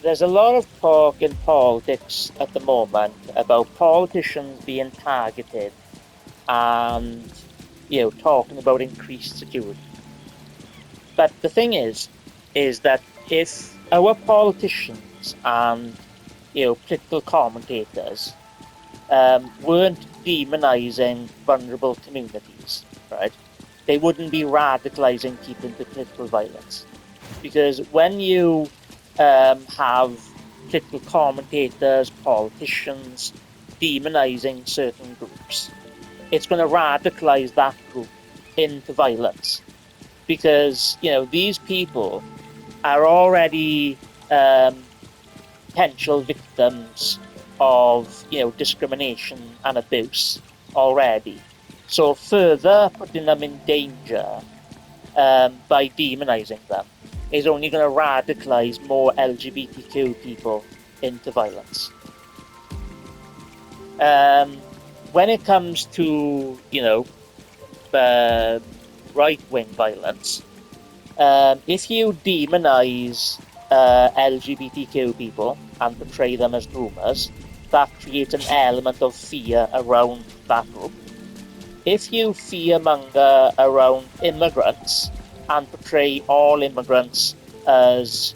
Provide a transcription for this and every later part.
there's a lot of talk in politics at the moment about politicians being targeted and talking about increased security. But the thing is that if our politicians and political commentators weren't demonizing vulnerable communities, right, they wouldn't be radicalizing people into political violence. Because when you have political commentators, politicians demonizing certain groups, it's going to radicalize that group into violence. Because these people are already potential victims of discrimination and abuse already. So further putting them in danger by demonizing them is only going to radicalize more LGBTQ people into violence. When it comes to right-wing violence, if you demonize LGBTQ people and portray them as groomers, that creates an element of fear around that group. If you fearmonger around immigrants and portray all immigrants as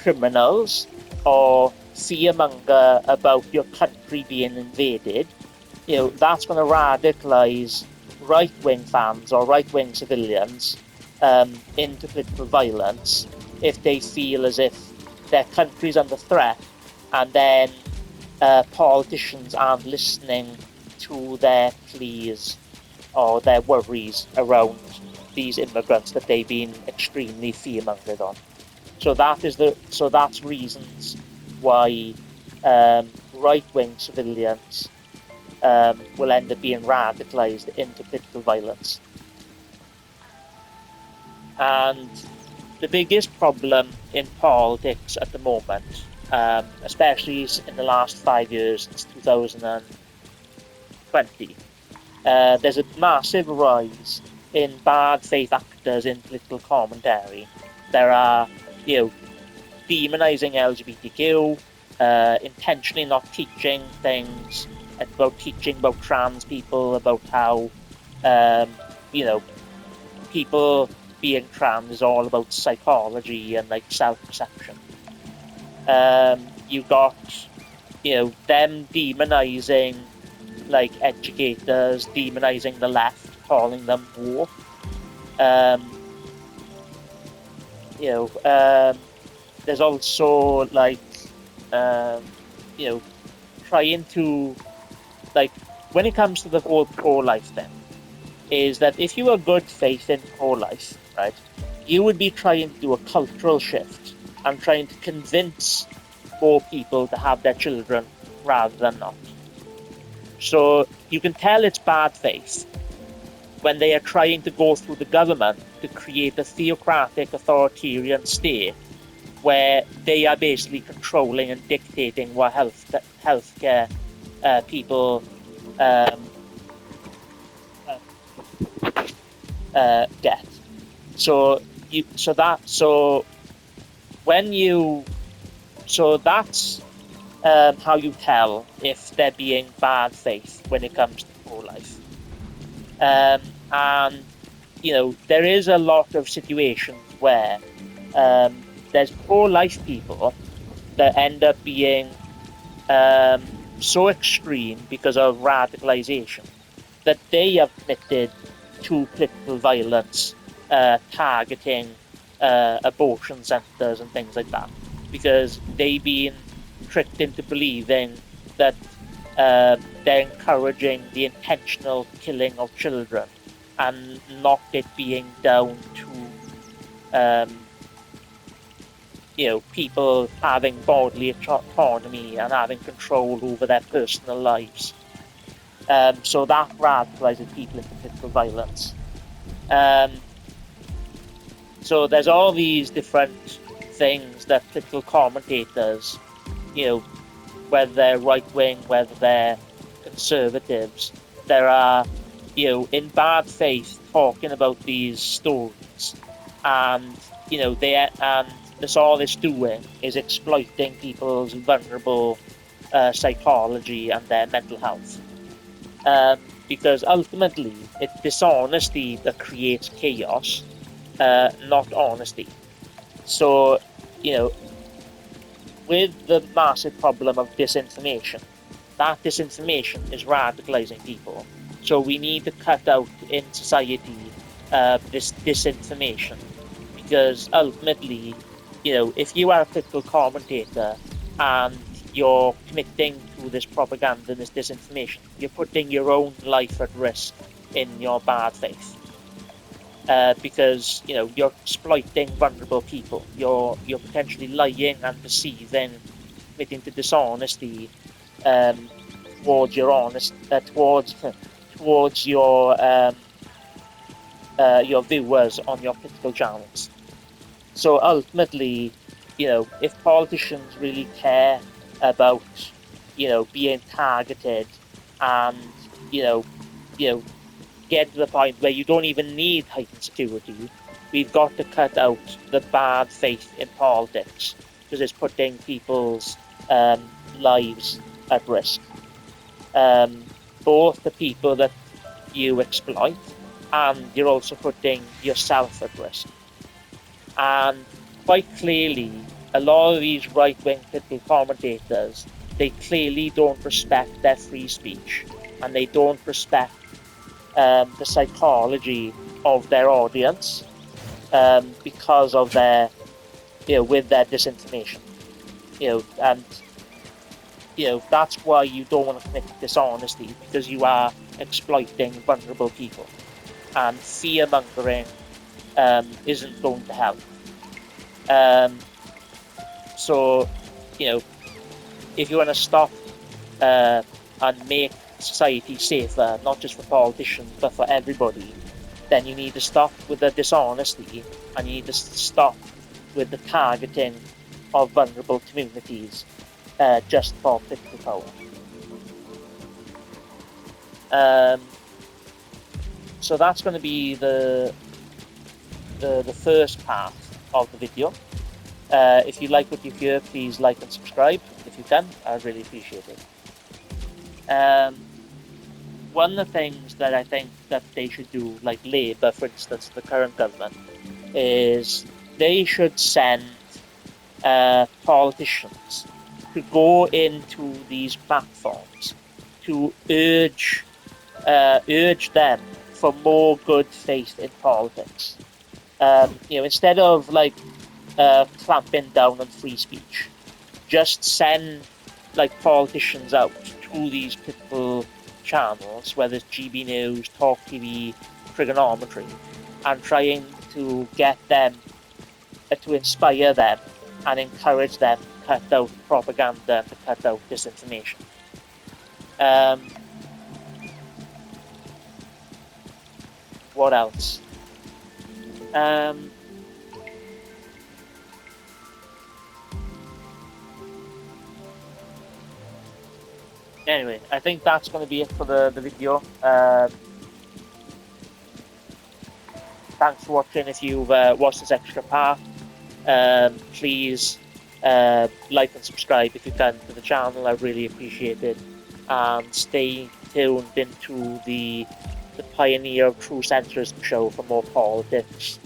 criminals, or fearmonger about your country being invaded, that's going to radicalize right-wing fans or right-wing civilians into political violence if they feel as if their country's under threat, and then politicians aren't listening to their pleas or their worries around these immigrants that they've been extremely fearmongered on. So that's reasons why right-wing civilians will end up being radicalized into political violence. And the biggest problem in politics at the moment, especially in the last 5 years, since 2020, there's a massive rise in bad faith actors in political commentary. There are, demonizing LGBTQ, intentionally not teaching things teaching about trans people, about how, people being trans is all about psychology and like self-perception. You got, them demonizing like educators, demonizing the left, calling them woke. There's also like, trying to, like, when it comes to the whole pro-life thing, is that if you are good faith in pro-life, right, you would be trying to do a cultural shift and trying to convince more people to have their children rather than not. So you can tell it's bad faith when they are trying to go through the government to create a theocratic authoritarian state where they are basically controlling and dictating what healthcare people get. So that's how you tell if they're being bad faith when it comes to pro-life. And there is a lot of situations where there's pro-life people that end up being so extreme because of radicalization that they have committed to political violence, targeting abortion centers and things like that, because they've been tricked into believing that they're encouraging the intentional killing of children and not it being down to people having bodily autonomy and having control over their personal lives. So that radicalizes people into political violence. So there's all these different things that political commentators, whether they're right-wing, whether they're conservatives, there are, in bad faith talking about these stories, and all it's doing is exploiting people's vulnerable psychology and their mental health. Because ultimately, it's dishonesty that creates chaos, not honesty. So, you know, with the massive problem of disinformation, that disinformation is radicalizing people. So we need to cut out in society this disinformation, because ultimately, if you are a political commentator and you're committing to this propaganda and this disinformation, you're putting your own life at risk in your bad faith. Because you're exploiting vulnerable people. You're potentially lying and deceiving, committing to dishonesty um, towards your towards your viewers on your political channels. So ultimately, if politicians really care about being targeted and you know get to the point where you don't even need heightened security, we've got to cut out the bad faith in politics, because it's putting people's lives at risk. Both the people that you exploit, and you're also putting yourself at risk. And quite clearly, a lot of these right-wing political commentators, they clearly don't respect their free speech, and they don't respect the psychology of their audience, because of their, with their disinformation, and that's why you don't want to commit dishonesty, because you are exploiting vulnerable people, and fear mongering isn't going to help. So, if you want to stop and make society safer, not just for politicians, but for everybody, then you need to stop with the dishonesty, and you need to stop with the targeting of vulnerable communities just for political power. So that's going to be the first part of the video. If you like what you hear, please like and subscribe if you can. I'd really appreciate it. One of the things that I think that they should do, like Labour, for instance, the current government, is they should send politicians to go into these platforms to urge them for more good faith in politics. Instead of clamping down on free speech, just send politicians out to these political channels, whether it's GB News, Talk TV, Trigonometry, and trying to get them to inspire them and encourage them to cut out propaganda and to cut out disinformation. What else? Anyway, I think that's going to be it for the video. Thanks for watching. If you've watched this extra part, please like and subscribe if you can to the channel. I really appreciate it. And stay tuned into the Pioneer of True Centrism show for more politics,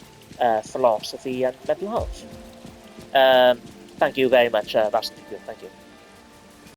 philosophy, and mental health. Thank you very much. That's the video. Thank you.